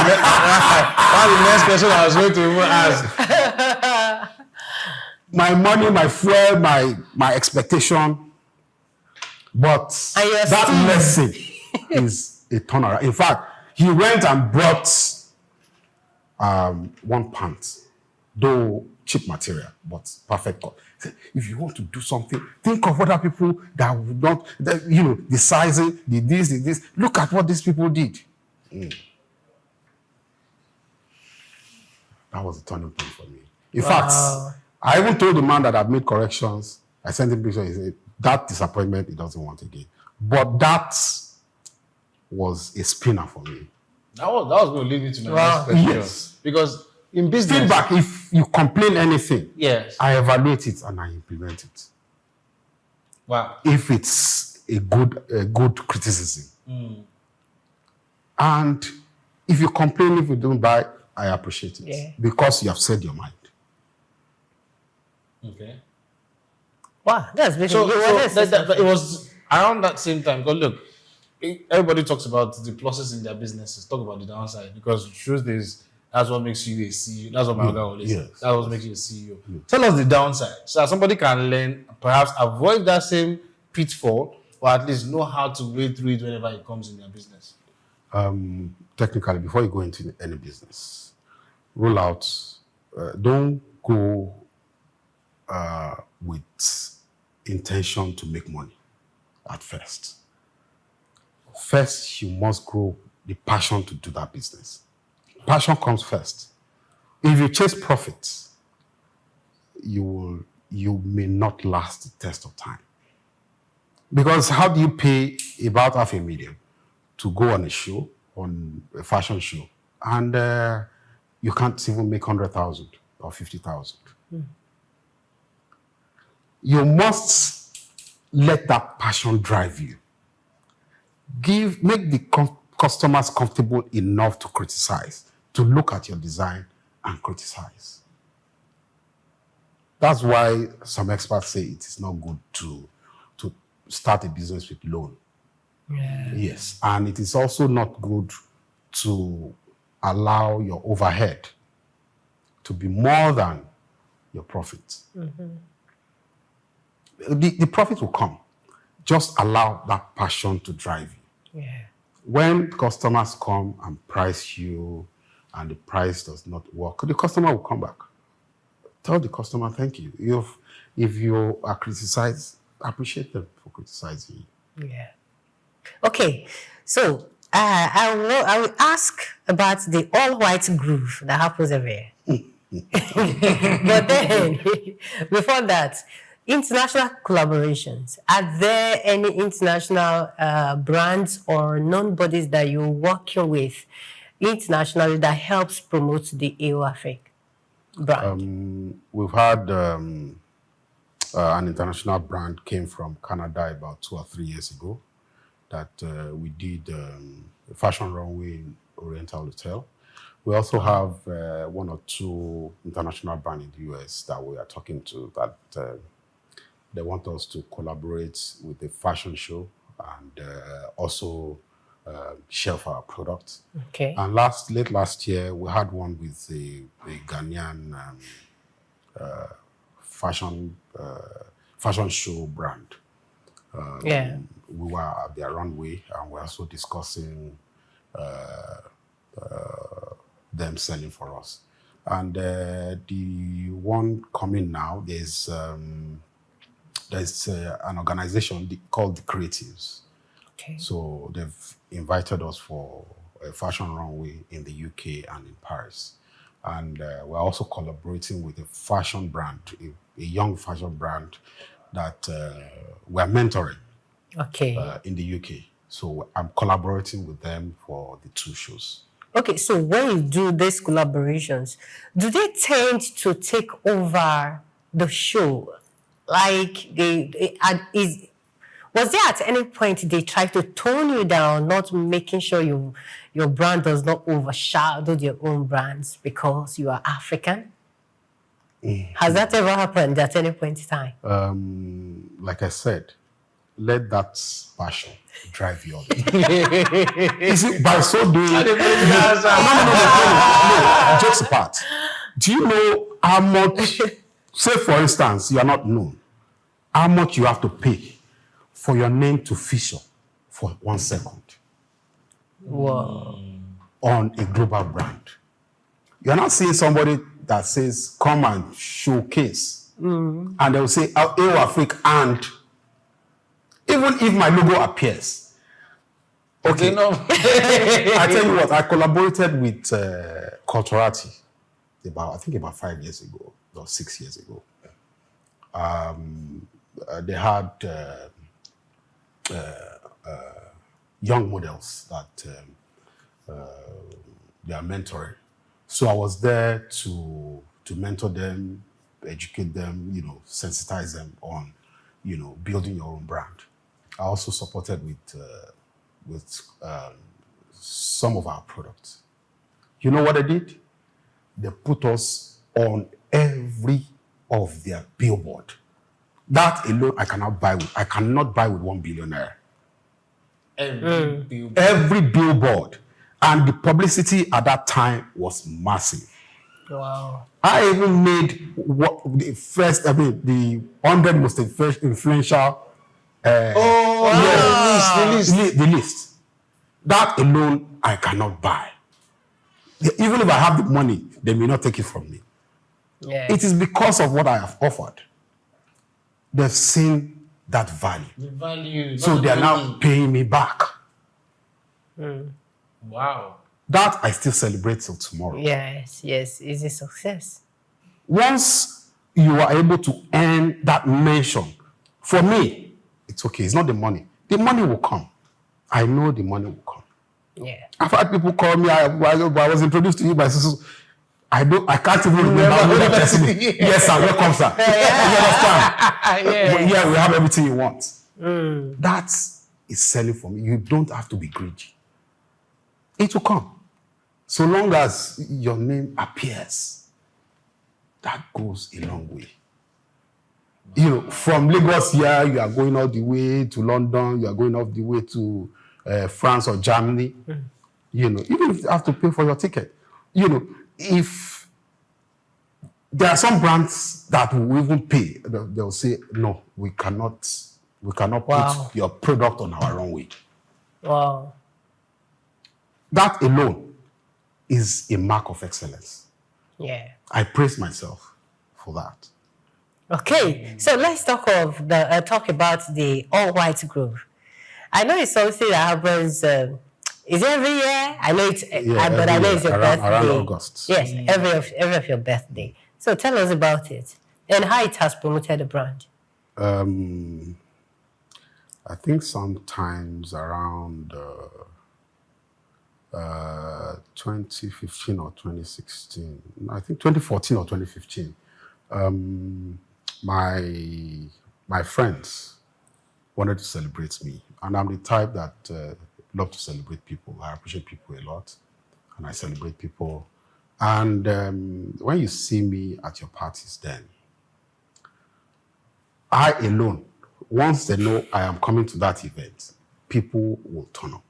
the next question I was going to even ask. My money, my fuel, my expectation. But that lesson is a turnaround. In fact, He went and brought one pant, though cheap material, but perfect cut. He said, if you want to do something, think of other people that would not, the sizing, the this. Look at what these people did. That was a turning point for me. In fact, I even told the man that I've made corrections. I sent him picture. He said, that disappointment he doesn't want again. But that was a spinner for me. That was going to lead me to my next question. Yes. Because in business... Feedback, if you complain anything, yes, I evaluate it and I implement it. Wow. If it's a good criticism. And if you complain, if you don't buy, I appreciate it. Yeah. Because you have said your mind. Okay. Wow, that's really So it was around that same time. Because look, everybody talks about the pluses in their businesses. Talk about the downside. Because the truth is, that's what makes you a CEO. That's what my guy always says. That's what makes you a CEO. Tell us the downside. So that somebody can learn, perhaps avoid that same pitfall, or at least know how to wade through it whenever it comes in their business. Technically, before you go into any business, rule out, don't go with intention to make money at first. First, you must grow the passion to do that business. Passion comes first. If you chase profits, you may not last the test of time. Because how do you pay about $500,000 to go on a show, on a fashion show, and you can't even make 100,000 or 50,000? You must let that passion drive you. Make the customers comfortable enough to criticize, to look at your design and criticize. That's why some experts say it is not good to start a business with loan. Yeah. Yes, and it is also not good to allow your overhead to be more than your profit. The profit will come. Just allow that passion to drive you. Yeah. When customers come and price you and the price does not work, the customer will come back. Tell the customer, thank you. If you are criticized, appreciate them for criticizing you. Yeah. Okay. So I will ask about the all-white groove that happens every year. But then, before that, international collaborations. Are there any international brands or non-bodies that you're working with internationally that helps promote the Aoafriq brand? We've had an international brand came from Canada about 2 or 3 years ago that we did a fashion runway in Oriental Hotel. We also have 1 or 2 international brands in the US that we are talking to that they want us to collaborate with the fashion show and also shelf our products. Okay. And late last year, we had one with a Ghanaian fashion show brand. We were at their runway and we're also discussing them selling for us. And the one coming now, there's an organization called the Creatives. Okay. So they've invited us for a fashion runway in the UK and in Paris. And we're also collaborating with a fashion brand, a young fashion brand that we're mentoring in the UK. So I'm collaborating with them for the 2 shows. Okay, so when you do these collaborations, do they tend to take over the show? Like, was there at any point they try to tone you down, not making sure your brand does not overshadow your own brands because you are African? Has that ever happened at any point in time? Like I said, let that passion drive you on. Is it by so doing? No, jokes apart. Do you know how much? Say, for instance, you are not known. How much you have to pay for your name to feature for 1 second? Wow. on a global brand. You're not seeing somebody that says, come and showcase. And they'll say, Aoafriq, and even if my logo appears. Okay. I tell you what, I collaborated with Culturati about 5 years ago, or 6 years ago. They had young models that they are mentoring. So I was there to mentor them, educate them, sensitize them on, building your own brand. I also supported with some of our products. You know what they did? They put us on every of their billboard. That alone, I cannot buy with 1 billionaire. Every billboard. And the publicity at that time was massive. Wow. I even made the 100 most influential. The list. That alone, I cannot buy. Even if I have the money, they may not take it from me. Yeah. It is because of what I have offered. They've seen that value. The value. So they are now paying me back. Wow. That I still celebrate till tomorrow. Yes, it's a success. Once you are able to earn that mention, for me, it's okay. It's not the money. The money will come. I know the money will come. Yeah. I've had people call me. I was introduced to you by Susu. I can't even remember who that person is. Yes, sir. Welcome, sir. You understand? Yeah, we have everything you want. That is selling for me. You don't have to be greedy. It will come. So long as your name appears, that goes a long way. From Lagos here, you are going all the way to London, you are going all the way to France or Germany. Even if you have to pay for your ticket. If there are some brands that will even pay, they'll say, no, we cannot put your product on our runway. Wow. That alone is a mark of excellence. Yeah. I praise myself for that. Okay, so let's talk about the all-white group. I know it's something that happens. Is it every year? I know it's, but I know it's your birthday. Around August. Yes, every of your birthday. So tell us about it and how it has promoted the brand. I think sometimes around 2015 or 2016. I think 2014 or 2015. My friends wanted to celebrate me, and I'm the type that love to celebrate people. I appreciate people a lot, and I celebrate people. And when you see me at your parties, then I alone, once they know I am coming to that event, people will turn up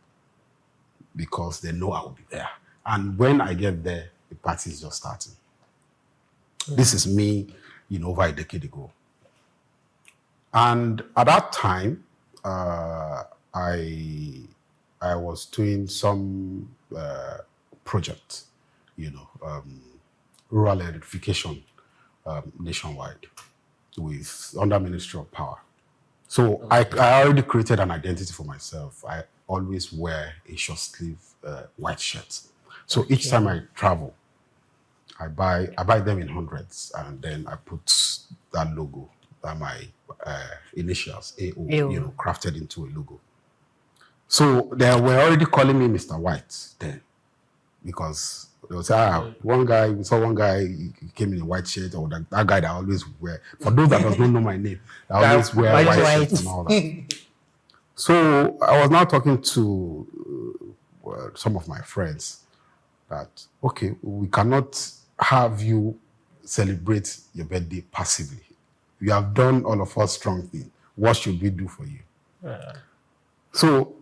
because they know I will be there. And when I get there, the party is just starting. This is me, over a decade ago. And at that time, I was doing some project, rural electrification nationwide under Ministry of Power. So I already created an identity for myself. I always wear a short sleeve white shirt. So each time I travel, I buy them in hundreds, and then I put that logo, that my initials, AO, crafted into a logo. So they were already calling me Mr. White then, because they would say, we saw one guy, he came in a white shirt, or that guy that I always wear. For those that does not know my name, I always wear white shirts and all that. So I was now talking to some of my friends that, okay, we cannot have you celebrate your birthday passively. You have done all of us strong things. What should we do for you? So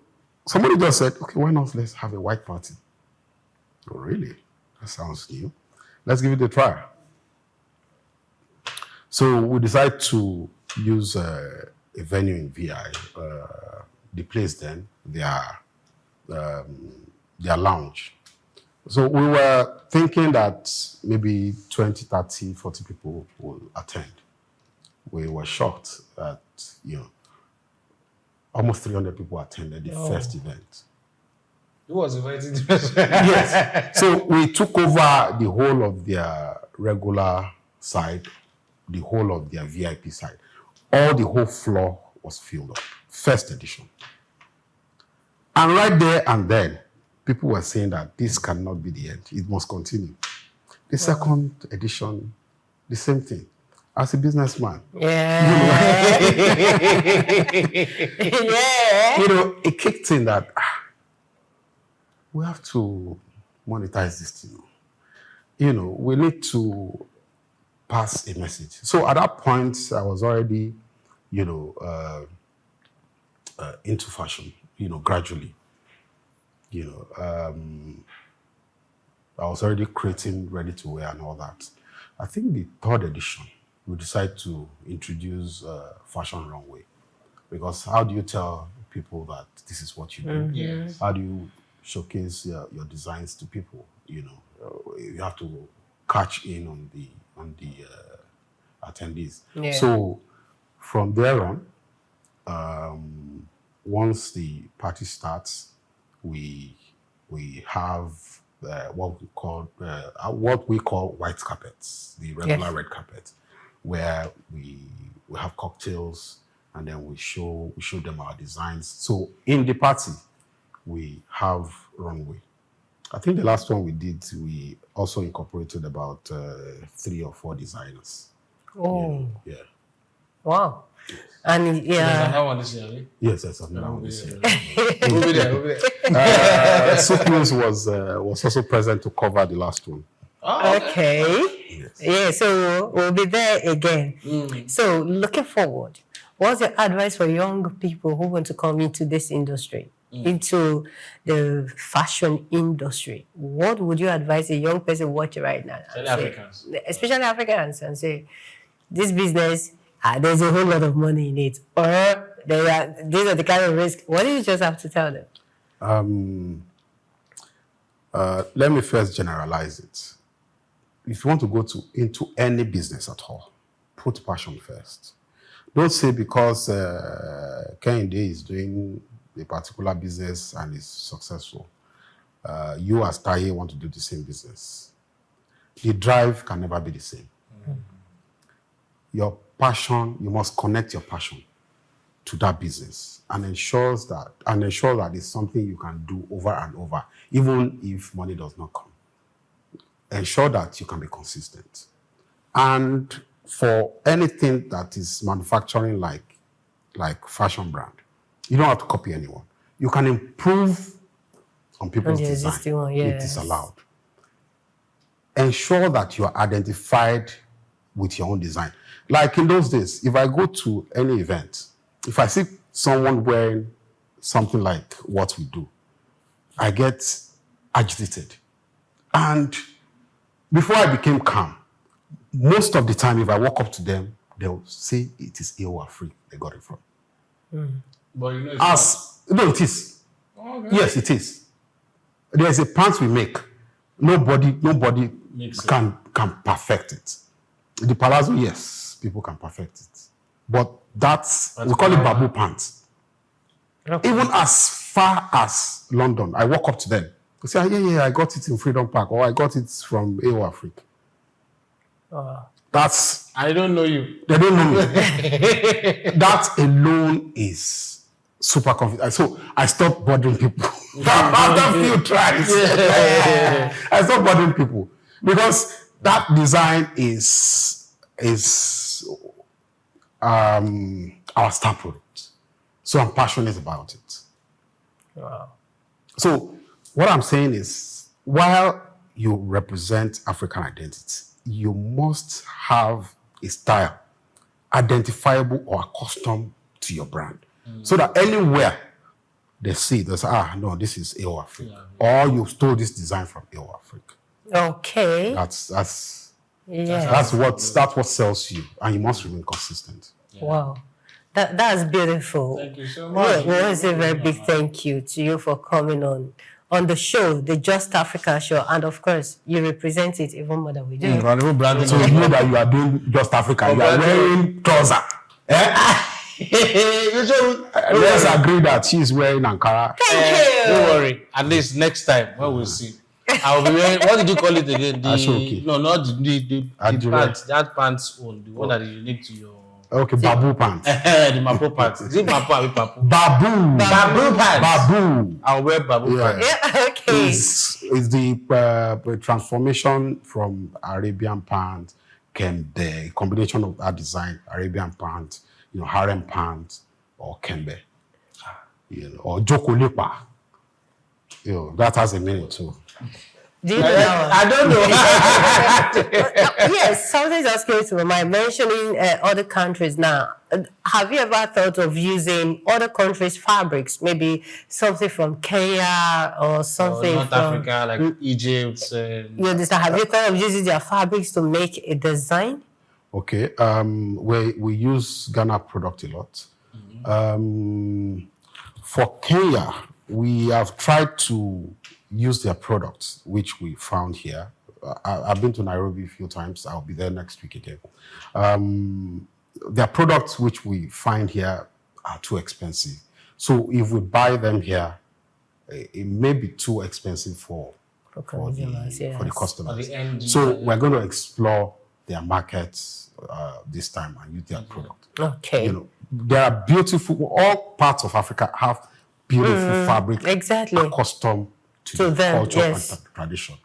somebody just said, okay, why not let's have a white party? Oh, really? That sounds new. Let's give it a try. So we decided to use a venue in VI. The place then, their lounge. So we were thinking that maybe 20, 30, 40 people will attend. We were shocked that, almost 300 people attended the first event. Who was invited? Yes. So we took over the whole of their regular side, the whole of their VIP side. The whole floor was filled up. First edition. And right there and then, people were saying that this cannot be the end. It must continue. The second edition, the same thing. As a businessman, Yeah. Yeah. It kicked in that we have to monetize this thing. We need to pass a message. So at that point, I was already, into fashion, gradually. I was already creating ready to wear and all that. I think the third edition, we decided to introduce fashion runway. Because how do you tell people that this is what you do? Yes. How do you showcase your designs to people? You have to catch in on the attendees. Yeah. So from there on, once the party starts, we have what we call white carpets, the regular red carpet, where we have cocktails and then we show them our designs. So in the party, we have runway. I think the last one we did, we also incorporated about 3 or 4 designers. Oh. Yeah. Wow. And There's another one this year, right? Yes, another one this year. We'll be there. Supreme was also present to cover the last one. Oh, Okay. Yes. Yeah, so we'll be there again. So looking forward, what's your advice for young people who want to come into this industry, into the fashion industry? What would you advise a young person watching right now? Especially Africans, and say, this business, there's a whole lot of money in it, or these are the kind of risk. What do you just have to tell them? Let me first generalize it. If you want to go into any business at all, put passion first. Don't say because Kehinde is doing a particular business and is successful, you as Taye want to do the same business. The drive can never be the same. Your passion, you must connect your passion to that business and ensure that it's something you can do over and over, even if money does not come. Ensure that you can be consistent. And for anything that is manufacturing like fashion brand, you don't have to copy anyone. You can improve on people's design. One, yes. It is allowed. Ensure that you are identified with your own design. Like in those days, if I go to any event, if I see someone wearing something like what we do, I get agitated. And before I became calm, most of the time, if I walk up to them, they'll say it is Aoafriq they got it from. But you know No, it is. Okay. Yes, it is. There's a pants we make. Nobody can perfect it. The palazzo, yes, people can perfect it. But we call it babu pants. Okay. Even as far as London, I walk up to them. They say, yeah, I got it in Freedom Park, or I got it from Aoafriq. I don't know you. They don't know me. That alone is super confident. So I stopped bothering people. After a few tries. I stopped bothering people. Because that design is our star product. So I'm passionate about it. Wow. So what I'm saying is, while you represent African identity, you must have a style identifiable or accustomed to your brand. So that anywhere they see, they say, no, this is Aoafriq. Or you stole this design from Aoafriq. Okay. That's Yeah. what sells you, and you must remain consistent. Yeah. Wow. That's beautiful. Thank you so much. We want to say a very big thank you to you for coming on on the show, the Just Africa show, and of course, you represent it even more than we do. So you know that you are doing Just Africa. You are wearing trouser. Let's agree that she's wearing Ankara. Thank you. Don't worry. At least next time when we see, I'll be wearing. What did you call it again? No, not the pants. That pants one, the one that is unique to your. Okay, babu pants. The mapo pants. Is it mapo or papu? Babu pants. Babu. I'll wear babu pants. Yeah, okay. Is the transformation from Arabian pants, the combination of that design, Arabian pants, harem pants, or kembe, or jokolipa. That has a meaning too. Do you know? I don't know. Yes, something just came to my mind. Mentioning other countries now. Have you ever thought of using other countries' fabrics? Maybe something from Kenya or something North from Africa, like Egypt. You understand? Have you thought of using their fabrics to make a design? Okay. We use Ghana product a lot. For Kenya, we have tried to use their products, which we found here. I've been to Nairobi a few times. I'll be there next week again. Their products, which we find here, are too expensive. So if we buy them here, it may be too expensive for the customers. So we're going to explore their markets this time and use their product. Okay. There are beautiful, all parts of Africa have beautiful fabric accustomed to the culture and tradition.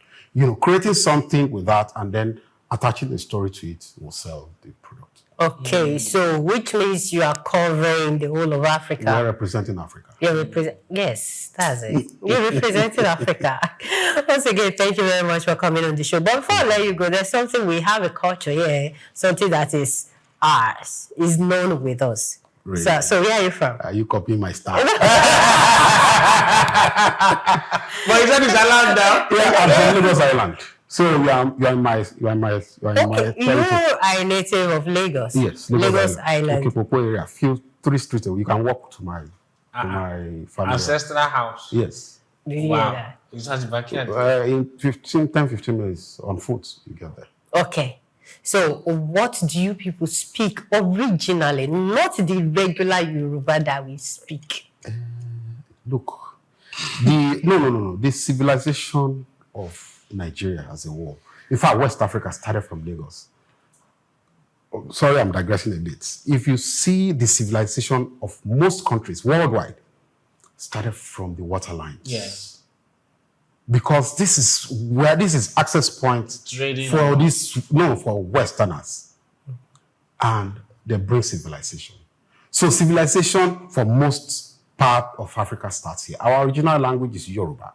Creating something with that and then attaching a story to it will sell the product. Okay, so which means you are covering the whole of Africa. We're representing Africa. Yes, that's it. You're representing Africa. Once again, thank you very much for coming on the show. But before I let you go, there's something we have a culture here, something that is ours, is known with us. Really? So where are you from? Are you copying my style? But is that his island now? Yeah, I'm from Lagos Island. So you are in my territory. You are a native of Lagos. Yes, Lagos Island. Popo area. 3 streets away. You can walk to my family. Ancestral house. Yes. Did you hear that? It's at the backyard. In 10-15 minutes on foot, you get there. Okay. So what do you people speak originally, not the regular Yoruba that we speak? Look, the civilization of Nigeria as a whole. In fact, West Africa started from Lagos. Sorry, I'm digressing a bit. If you see the civilization of most countries worldwide, started from the waterlines. Yes. Because this is access point for Westerners. And they bring civilization. So civilization for most part of Africa starts here. Our original language is Yoruba.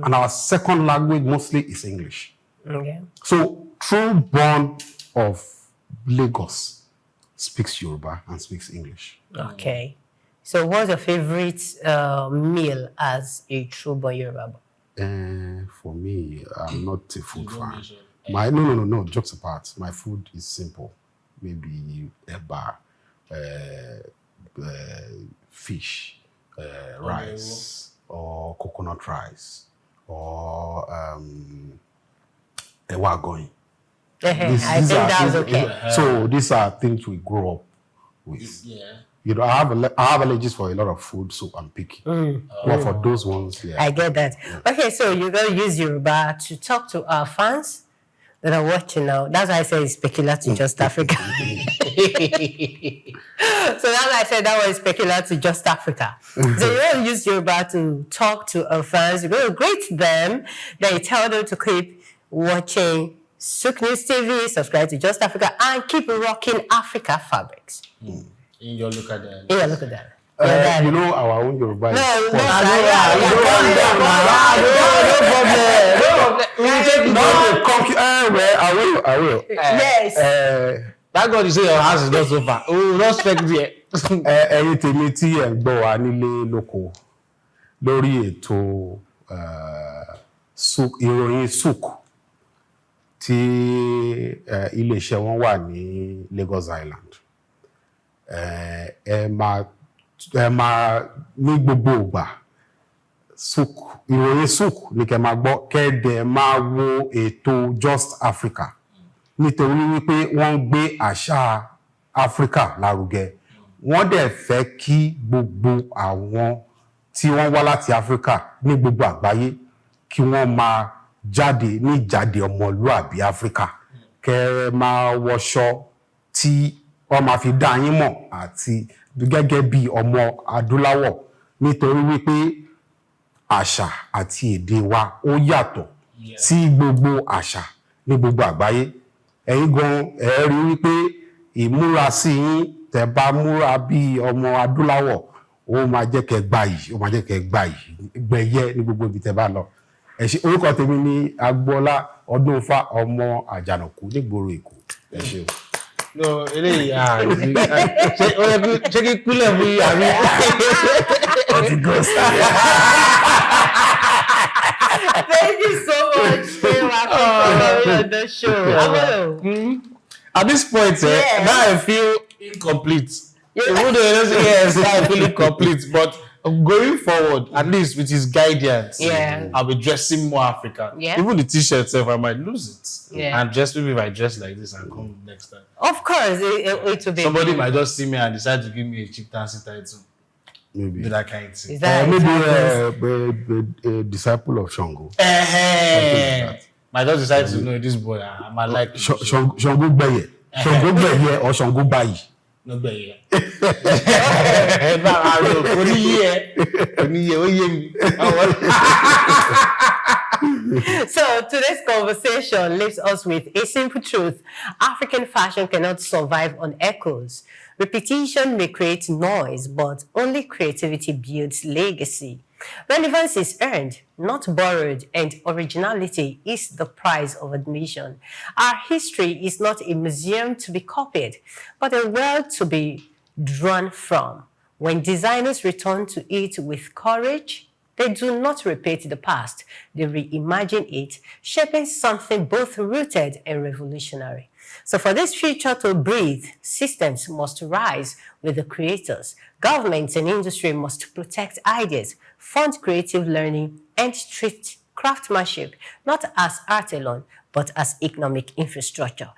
And our second language mostly is English. Okay. So true born of Lagos speaks Yoruba and speaks English. Okay. So what's your favorite meal as a true born Yoruba? For me, I'm not a food fan. No, jokes apart. My food is simple. Maybe eba, fish, rice, or coconut rice, or ewa going. I think that's okay. So these are things we grow up with. Yeah. I have allergies for a lot of food, so I'm picky. But for those ones, yeah. I get that. Yeah. Okay, so you're going to use Yoruba to talk to our fans that are watching now. That's why I say it's peculiar to Just Africa. So that's why I said that was peculiar to Just Africa. So you're going to use Yoruba to talk to our fans. You're going to greet them. Then you tell them to keep watching Souk News TV, subscribe to Just Africa, and keep rocking Africa fabrics. In your look at that. Our own Yoruba. No problem. I will. Yes. That God, you say your house is not so far. Oh, not expect there. Ẹ̀yin tèmi tí ẹ ń gbọ́ wa nílé lóko lórí ètò ìròyìn Souk tí iléeṣẹ́ wọn wà ní Lagos Island. Ẹ máa ní gbogbo ìgbà Suk, ìròyìn Suk ní kẹ́ máa gbọ́, kẹ́ dẹ̀ máa wo ètò Just Africa. Nítorí wípé wọ́n ń gbé àṣà Áfríkà lárugẹ. Wọ́n dẹ̀ fẹ́ kí gbogbo àwọn tí wọ́n wá láti Áfríkà ní gbogbo àgbáyé kí wọ́n máa jáde ní ìjáde ọmọlúàbí Áfríkà. Kẹ́ máa wọṣọ tí wọ́n máa fi dá yín mọ̀ àti gẹ́gẹ́ bí ọmọ adúláwọ̀, nítorí wípé àṣà àti èdè wa ó yàtọ̀ sí gbogbo àṣà ní gbogbo àgbáyé. Ẹ̀yin gan ẹ rí wípé ìmúra sí yín tẹ́ bá múra bí ọmọ adúláwọ̀ ó máa jẹ́ kẹ́ gbayì, ó máa jẹ́ kẹ́ gbayì gbẹ̀yẹ ní gbogbo ibi tẹ́ bá lọ. Ẹ ṣé, orúkọ tèmi ni Agboola Odunfa, ọmọ Àjànàkú nígboro Èkó. Ẹ ṣé o. No, eléyìí ṣé kí kúlẹ̀ fún yìí àbí. Thank you so much for coming on the show. At this point, now I feel incomplete. Even though you say yes, I feel incomplete, but going forward, at least with his guidance, I'll be dressing more African. Yeah. Even the t-shirt itself, I might lose it. Yeah. And just maybe if I dress like this and come next time. Of course, it will be. Somebody might just see me and decide to give me a cheap dancing title. Maybe. Do that kind of thing. Is that Maybe a disciple of Shango. Might just decide to know this boy. I might like Shango Beye. Shango Beye or Shango Bayi. No better. So today's conversation leaves us with a simple truth. African fashion cannot survive on echoes. Repetition may create noise, but only creativity builds legacy. Relevance is earned, not borrowed, and originality is the price of admission. Our history is not a museum to be copied, but a well to be drawn from. When designers return to it with courage, they do not repeat the past, they reimagine it, shaping something both rooted and revolutionary. So for this future to breathe, systems must rise with the creators. Governments and industry must protect ideas, fund creative learning, and treat craftsmanship not as art alone, but as economic infrastructure.